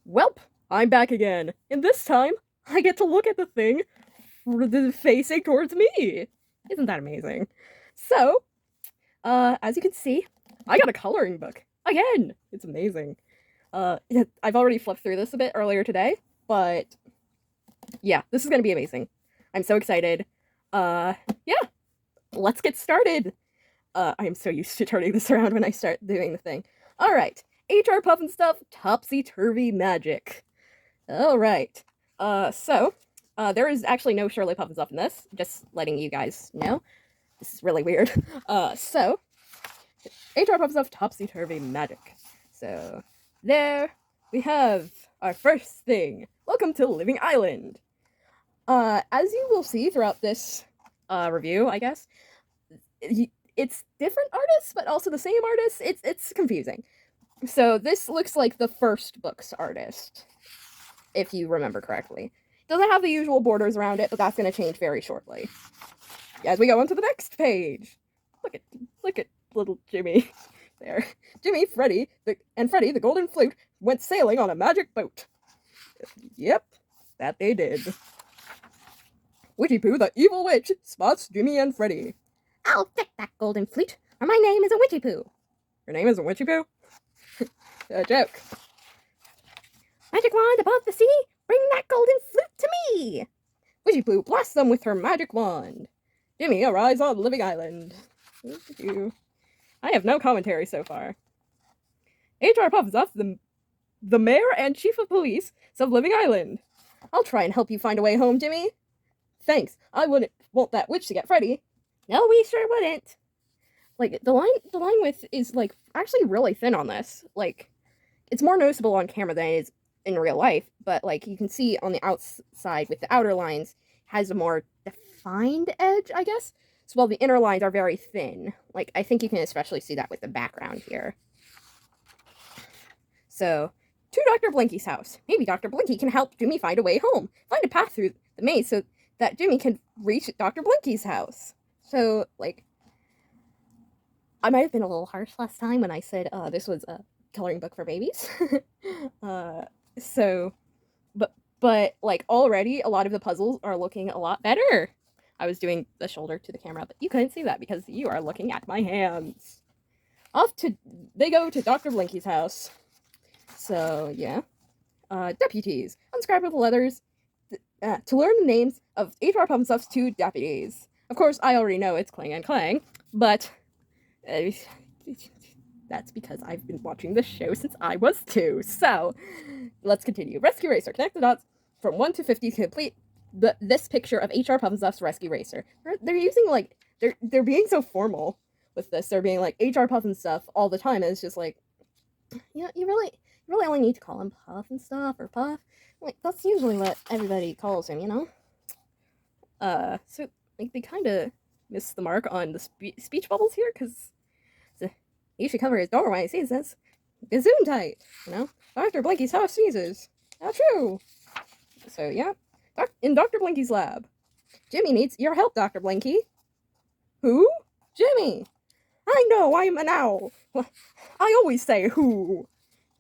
Welp, I'm back again, and this time I get to look at the thing facing towards me. Isn't that amazing? So, as you can see, I got a coloring book again. It's amazing. Yeah, I've already flipped through this a bit earlier today, but yeah, this is gonna be amazing. I'm so excited. Yeah, let's get started. I am so used to turning this around when I start doing the thing. All right, HR Pufnstuf Topsy Turvy Magic. All right. There is actually no Shirley Pufnstuf in this. Just letting you guys know. This is really weird. HR Pufnstuf Topsy Turvy Magic. So, there we have our first thing. Welcome to Living Island. As you will see throughout this review, I guess, it's different artists, but also the same artist. It's confusing. So, this looks like the first book's artist, if you remember correctly. Doesn't have the usual borders around it, but that's going to change very shortly. As we go on to the next page. Look at little Jimmy there. Jimmy, Freddy, and Freddy, the golden flute, went sailing on a magic boat. Yep, that they did. Witchy Poo, the evil witch, spots Jimmy and Freddy. I'll get that golden flute, or my name isn't Witchy Poo. Your name isn't Witchy Poo? A joke. Magic wand above the sea, bring that golden flute to me. Witchy Poo blasts them with her magic wand. Jimmy arrives on Living Island. I have no commentary so far. HR Pufnstuf, the mayor and chief of police of Living Island. I'll try and help you find a way home, Jimmy. Thanks. I wouldn't want that witch to get Freddy. No, we sure wouldn't. Like, the line width is, like, actually really thin on this. Like, it's more noticeable on camera than it is in real life, but, like, you can see on the outside with the outer lines has a more defined edge, I guess. So while the inner lines are very thin, like, I think you can especially see that with the background here. So, to Dr. Blinky's house. Maybe Dr. Blinky can help Jimmy find a way home. Find a path through the maze so that Jimmy can reach Dr. Blinky's house. So, like, I might have been a little harsh last time when I said this was a coloring book for babies. But like, already a lot of the puzzles are looking a lot better. I was doing the shoulder to the camera, but you couldn't see that because you are looking at my hands. They go to Dr. Blinky's house. So, yeah. Deputies. Unscribe with the letters to learn the names of HR Pufnstuf's 2 deputies. Of course, I already know it's Clang and Clang, but that's because I've been watching this show since I was 2. So, let's continue. Rescue Racer. Connect the dots from 1 to 50 to complete this picture of HR Pufnstuf's Rescue Racer. They're using, like, they're being so formal with this. They're being like HR Pufnstuf all the time, and it's just like, yeah, you really only need to call him Pufnstuf or Puff. Like, that's usually what everybody calls him, you know? So, like, they kind of missed the mark on the speech bubbles here, because he should cover his door when he sees this. Gazoon tight, you know? Dr. Blinky's house sneezes. Not true. So, yeah. In Dr. Blinky's lab. Jimmy needs your help, Dr. Blinky. Who? Jimmy. I know, I'm an owl. I always say who.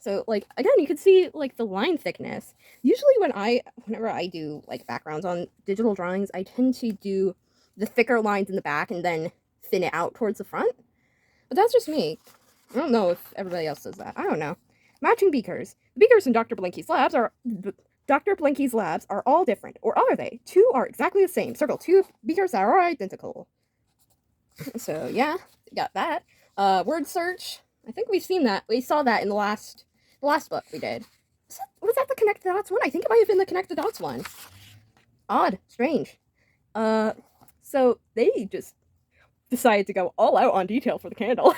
So, like, again, you can see, like, the line thickness. Usually whenever I do, like, backgrounds on digital drawings, I tend to do the thicker lines in the back and then thin it out towards the front. But that's just me. I don't know if everybody else does that. I don't know. Matching beakers. The beakers in Dr. Blinky's labs are all different. Or are they? 2 are exactly the same. Circle 2 beakers that are identical. So, yeah. Got that. Word search. I think we've seen that. We saw that in the last book we did. Was that the Connect the Dots one? I think it might have been the Connect the Dots one. Odd. Strange. So they just decided to go all out on detail for the candle.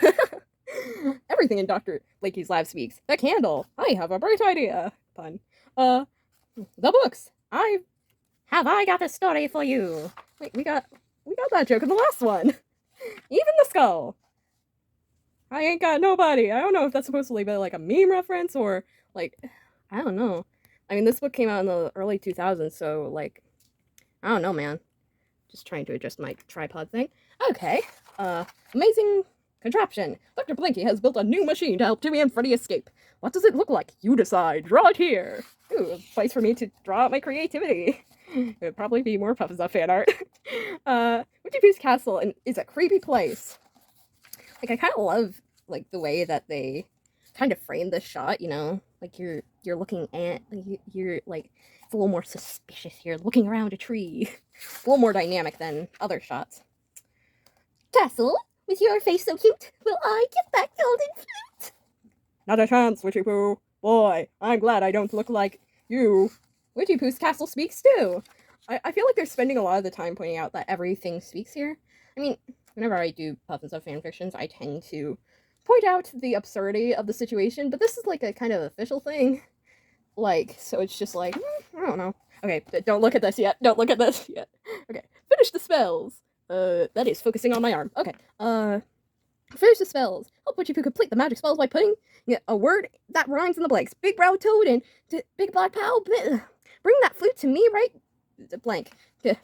Everything in Dr. Blinky's lab speaks. The candle. I have a bright idea. Pun. The books. I got a story for you. Wait, we got that joke in the last one. Even the skull. I ain't got nobody. I don't know if that's supposed to be like a meme reference or like, I don't know. I mean, this book came out in the early 2000s, so like, I don't know, man. Just trying to adjust my tripod thing. Okay. Amazing Contraption. Dr. Blinky has built a new machine to help Jimmy and Freddy escape. What does it look like? You decide. Draw it here. Ooh, a place for me to draw out my creativity. It would probably be more Pufnstuf fan art. Winnie Pooh's castle is a creepy place. Like, I kind of love, like, the way that they kind of frame this shot, you know? Like, you're looking at, you're, like, it's a little more suspicious here, looking around a tree. A little more dynamic than other shots. Castle, with your face so cute, will I get that golden flute? Not a chance, Witchy Poo. Boy, I'm glad I don't look like you. Witchy Poo's castle speaks too. I feel like they're spending a lot of the time pointing out that everything speaks here. I mean, whenever I do Pufnstuf fanfictions, I tend to point out the absurdity of the situation, but this is like a kind of official thing. Like, so it's just like, I don't know. Okay, don't look at this yet. Don't look at this yet. Okay, finish the spells. That is focusing on my arm. Okay, finish the spells. Help Witchy Poo complete the magic spells by putting a word that rhymes in the blanks. Big brown toad and big black pal. Bring that flute to me, right? Blank.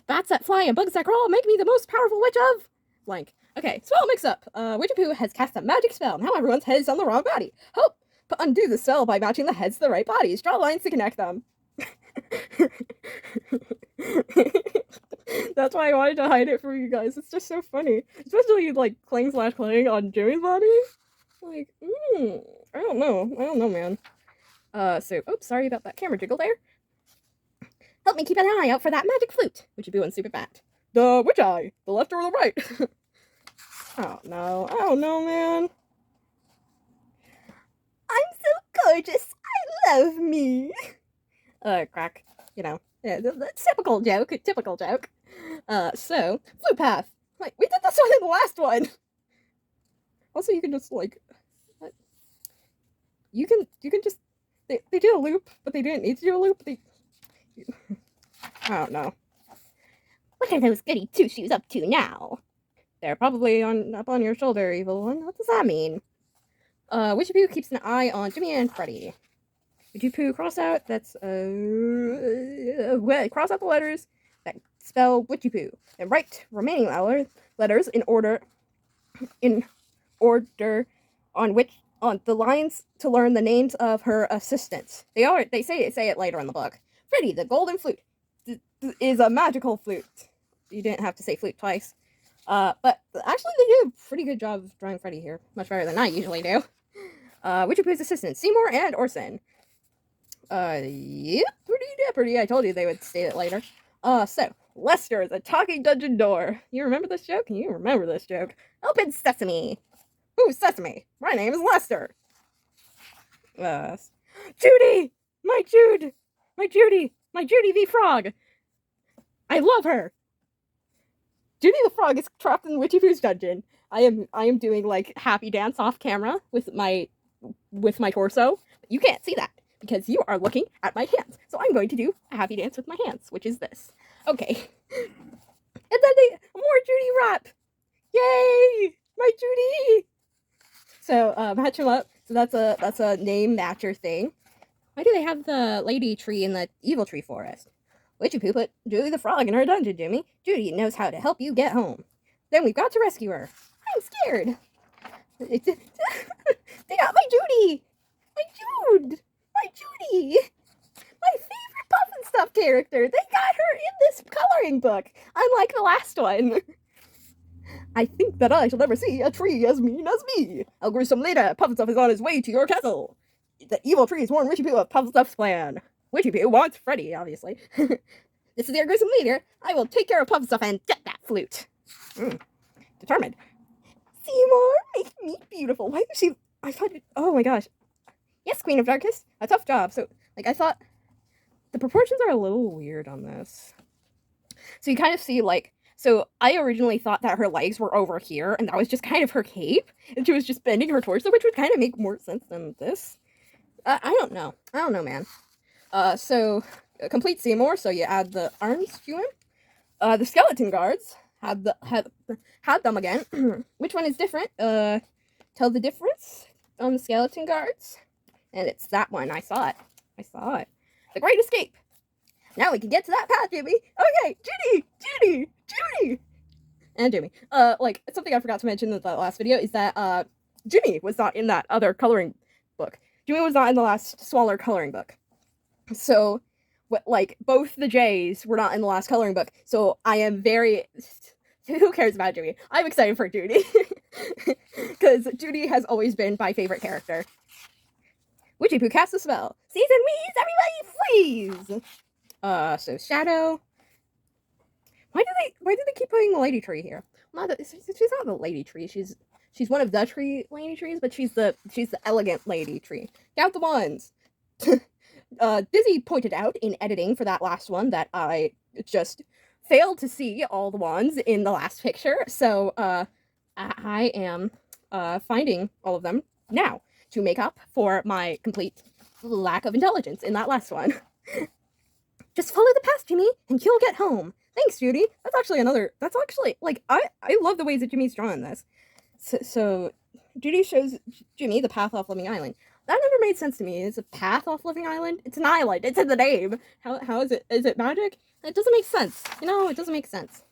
Bats that fly and bugs that crawl make me the most powerful witch of blank. Okay, spell mix up. Witchy Poo has cast a magic spell. Now everyone's head is on the wrong body. Help undo the spell by matching the heads to the right bodies. Draw lines to connect them. That's why I wanted to hide it for you guys. It's just so funny. Especially, like, clang/clang on Jimmy's body. Like, I don't know, man. Oops, sorry about that camera jiggle there. Help me keep an eye out for that magic flute. Witchy Poo and Super Bat. The which eye? The left or the right? Oh, no. I don't know, man. I'm so gorgeous. I love me. Crack. You know, yeah, typical joke. Flute path. Like, we did this one in the last one. Also, you can just, like, what? You can just, they did a loop, but they didn't need to do a loop. I don't know. What are those goody two-shoes up to now? They're probably up on your shoulder, evil one. What does that mean? Witchy Poo keeps an eye on Jimmy and Freddy. Witchy Poo cross out, that's, cross out the letters that spell Witchy Poo, and write remaining letters in order on the lines to learn the names of her assistants. They say it later in the book. Freddy, the golden flute, is a magical flute. You didn't have to say flute twice. But actually they do a pretty good job of drawing Freddy here. Much better than I usually do. Witchy Poo's assistants, Seymour and Orson. Yep, pretty dapperty. I told you they would state it later. So, Lester is a talking dungeon door. You remember this joke? You remember this joke. Open sesame. Who's Sesame? My name is Lester. Judy! My Judy! My Judy the Frog! I love her! Judy the Frog is trapped in Witchy Poo's dungeon. I am doing, like, happy dance off camera with my torso. You can't see that because you are looking at my hands. So I'm going to do a happy dance with my hands, which is this. Okay. And then more Judy rap. Yay! My Judy! So, match them up. So that's a name matcher thing. Why do they have the lady tree in the evil tree forest? Witchy Poo put Judy the Frog in her dungeon, Jimmy. Judy knows how to help you get home. Then we've got to rescue her. I'm scared. They got my Judy! My Jude! My Judy! My favorite Pufnstuf character! They got her in this coloring book! Unlike the last one. I think that I shall never see a tree as mean as me. I'll grow some later. Pufnstuf is on his way to your castle. The evil trees warn Witchy Poo of Pufnstuf's plan. Witchy Poo wants Freddy, obviously. This is your gruesome leader. I will take care of Pufnstuf and get that flute. Determined. Seymour, make me beautiful. Why did she... I thought... Oh my gosh. Yes, Queen of Darkest. A tough job. So, like, I thought... The proportions are a little weird on this. So you kind of see, like... So I originally thought that her legs were over here, and that was just kind of her cape. And she was just bending her torso, which would kind of make more sense than this. I don't know. I don't know, man. Complete Seymour, so you add the arms to him. The skeleton guards had them again. Which one is different? Tell the difference on the skeleton guards. And it's that one. I saw it. The Great Escape. Now we can get to that path, Jimmy. Okay, Judy! and Jimmy. Like, something I forgot to mention in the last video is that, Jimmy was not in that other coloring book. Jimmy was not in the last smaller coloring book. So, like, both the J's were not in the last coloring book. So, I am very... Who cares about Judy? I'm excited for Judy. Because Judy has always been my favorite character. Witchy Poo cast a spell. Season weeds, everybody freeze! So Shadow. Why do they keep putting the lady tree here? She's not the lady tree. She's one of the lady trees, but she's the elegant lady tree. Count the ones. Dizzy pointed out in editing for that last one that I just failed to see all the wands in the last picture, so I am finding all of them now to make up for my complete lack of intelligence in that last one. Just follow the path, Jimmy, and you'll get home. Thanks, Judy. That's actually, like, I love the ways that Jimmy's drawn this. So Judy shows Jimmy the path off Living Island. That never made sense to me. It's a path off Living Island? It's an island. It's in the name. How is it? Is it magic? It doesn't make sense. You know, it doesn't make sense.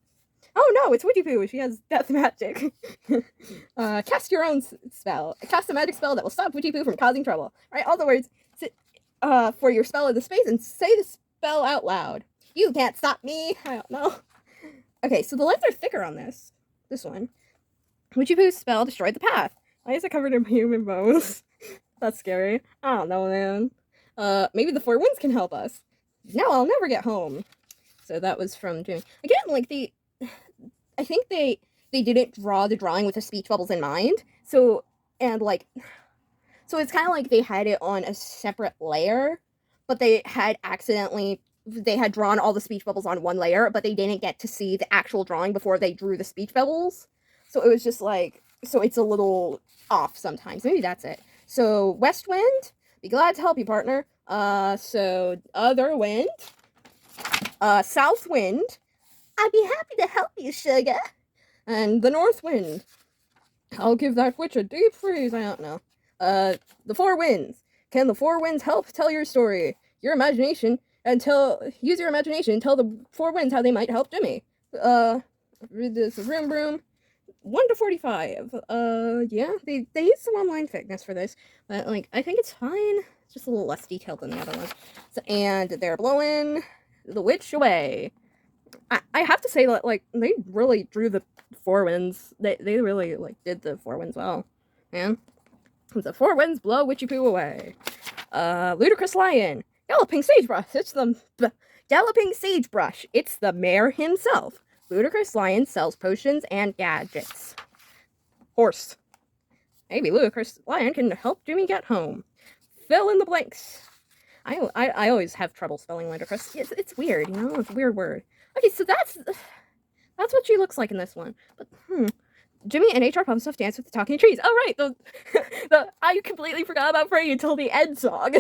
Oh no, it's Witchy Poo. She has death magic. Cast your own spell. Cast a magic spell that will stop Witchy Poo from causing trouble. Alright, all the words for your spell in the space and say the spell out loud. You can't stop me. I don't know. Okay, so the lines are thicker on this. This one. Witchy Poo's spell destroyed the path. Why is it covered in human bones? That's scary. I don't know, man. Maybe the Four Winds can help us. Now I'll never get home. So that was from Jimmy. Again, like, I think they didn't draw the drawing with the speech bubbles in mind. So it's kind of like they had it on a separate layer, but they had drawn all the speech bubbles on one layer, but they didn't get to see the actual drawing before they drew the speech bubbles. So it was just like, so it's a little off sometimes. Maybe that's it. So West Wind, be glad to help you, partner. So Other Wind. South Wind, I'd be happy to help you, sugar. And the North Wind, I'll give that witch a deep freeze. I don't know. The Four Winds, can the Four Winds help tell your story? Use your imagination and tell the Four Winds how they might help Jimmy. Read this room. 1 to 45. Yeah, they used some online thickness for this, but, like, I think it's fine. It's just a little less detailed than the other one. So, and they're blowing the witch away. I have to say that, like, they really drew the Four Winds. They really, like, did the Four Winds well, man. The Four Winds blow Witchy Poo away. Ludicrous Lion. Galloping Sagebrush. Galloping Sagebrush. It's the mayor himself. Ludicrous Lion sells potions and gadgets. Horse. Maybe Ludicrous Lion can help Jimmy get home. Fill in the blanks. I always have trouble spelling ludicrous. It's weird, you know? It's a weird word. Okay, so that's what she looks like in this one. But, Jimmy and HR Pufnstuf dance with the talking trees. Oh, right, I completely forgot about Freddy until the end song.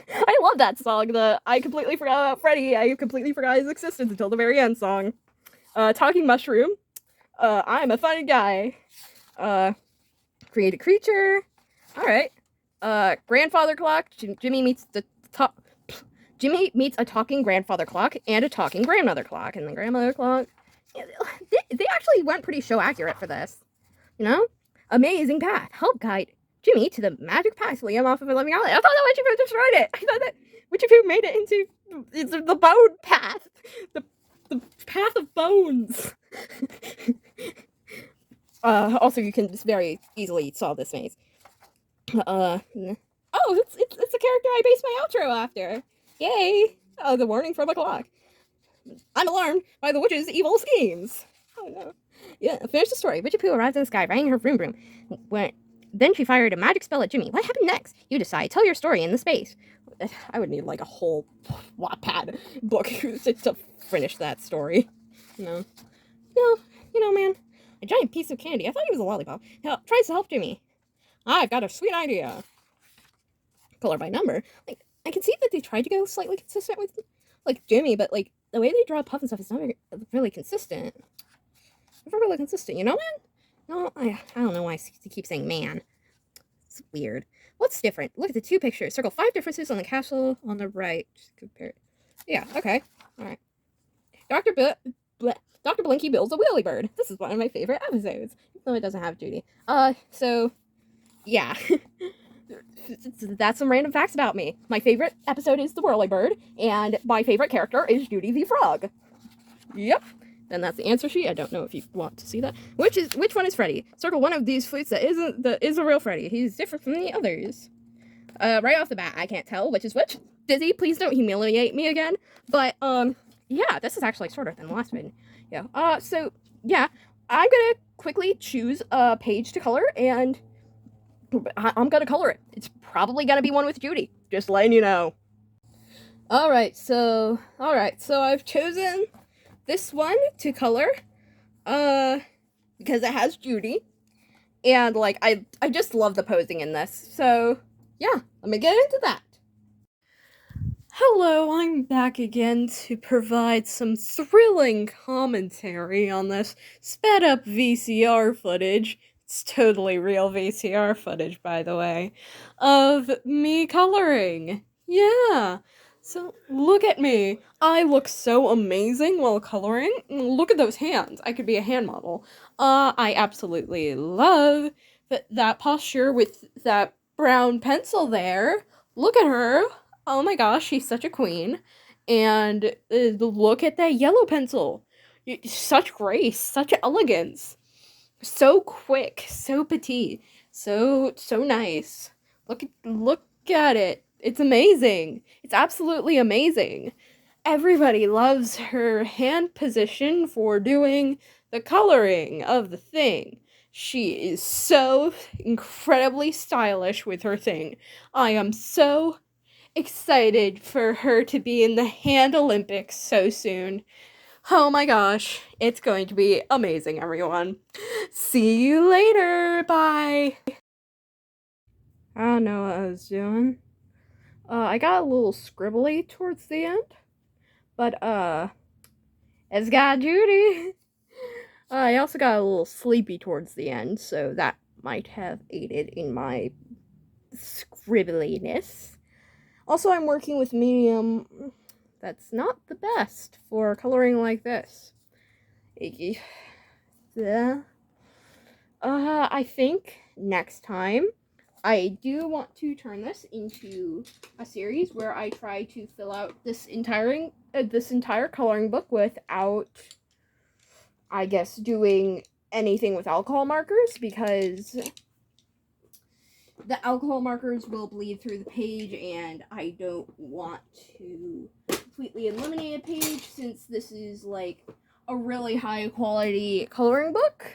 I love that song, I completely forgot about Freddy. I completely forgot his existence until the very end song. Talking Mushroom. I'm a funny guy. Create a creature. Alright. Grandfather Clock. Jimmy meets a talking grandfather clock and a talking grandmother clock. And the grandmother clock... Yeah, they actually went pretty show accurate for this. You know? Amazing path. Help guide Jimmy to the magic path. Liam off of a Living Island. I thought that Witchy Poo destroyed it. I thought that Witchy Poo made it into the bone path. The path of bones. Also, you can just very easily solve this maze. Oh, it's the character I based my outro after. Yay! Oh, the warning from a clock. I'm alarmed by the witch's evil schemes. Oh no. Yeah, finish the story. Witchy Poo arrives in the sky, riding her vroom vroom. Then she fired a magic spell at Jimmy. What happened next? You decide. Tell your story in the space. I would need, like, a whole Wattpad book to finish that story. You know, man. A giant piece of candy. I thought he was a lollipop. Tries to help Jimmy. I've got a sweet idea. Color by number. Like, I can see that they tried to go slightly consistent with, like, Jimmy, but, like, the way they draw Pufnstuf is not really consistent. Never really consistent, you know, man? No, I don't know why I keep saying man. It's weird. What's different? Look at the two pictures. Circle 5 differences on the castle on the right. Just compare. Yeah, okay. Alright. Dr. Blinky builds a wheelie bird. This is one of my favorite episodes, even though it doesn't have Judy. So, yeah. That's some random facts about me. My favorite episode is the whirly bird, and my favorite character is Judy the frog. Yep. And that's the answer sheet. I don't know if you want to see that. Which one is Freddy? Circle one of these flutes that is a real Freddy. He's different from the others. Right off the bat, I can't tell which is which. Dizzy, please don't humiliate me again. But yeah, this is actually shorter than the last one. Yeah. So yeah, I'm gonna quickly choose a page to color, and I'm gonna color it. It's probably gonna be one with Judy. Just letting you know. Alright, so I've chosen this one to color. Because it has Judy. And like I just love the posing in this. So yeah, let me get into that. Hello, I'm back again to provide some thrilling commentary on this sped up VCR footage. It's totally real VCR footage, by the way, of me coloring. Yeah. So look at me. I look so amazing while coloring. Look at those hands. I could be a hand model. I absolutely love that posture with that brown pencil there. Look at her. Oh my gosh, she's such a queen. And look at that yellow pencil. Such grace, such elegance. So quick, so petite, so nice. Look at it. It's amazing. It's absolutely amazing. Everybody loves her hand position for doing the coloring of the thing. She is so incredibly stylish with her thing. I am so excited for her to be in the Hand Olympics so soon. Oh my gosh, it's going to be amazing, everyone. See you later. Bye. I don't know what I was doing. I got a little scribbly towards the end, but it's got Judy. I also got a little sleepy towards the end, so that might have aided in my scribbliness. Also, I'm working with medium. That's not the best for coloring like this. Yeah. I think next time I do want to turn this into a series where I try to fill out this entire coloring book without, I guess, doing anything with alcohol markers, because the alcohol markers will bleed through the page, and I don't want to completely eliminate a page since this is like a really high quality coloring book.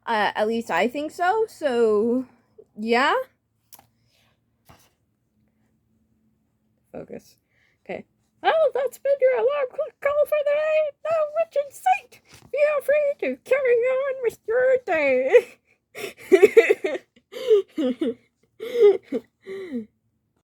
At least I think so. So, yeah. Focus. Okay. Well, that's been your alarm call for the night. No witch in sight. Feel free to carry on with your day.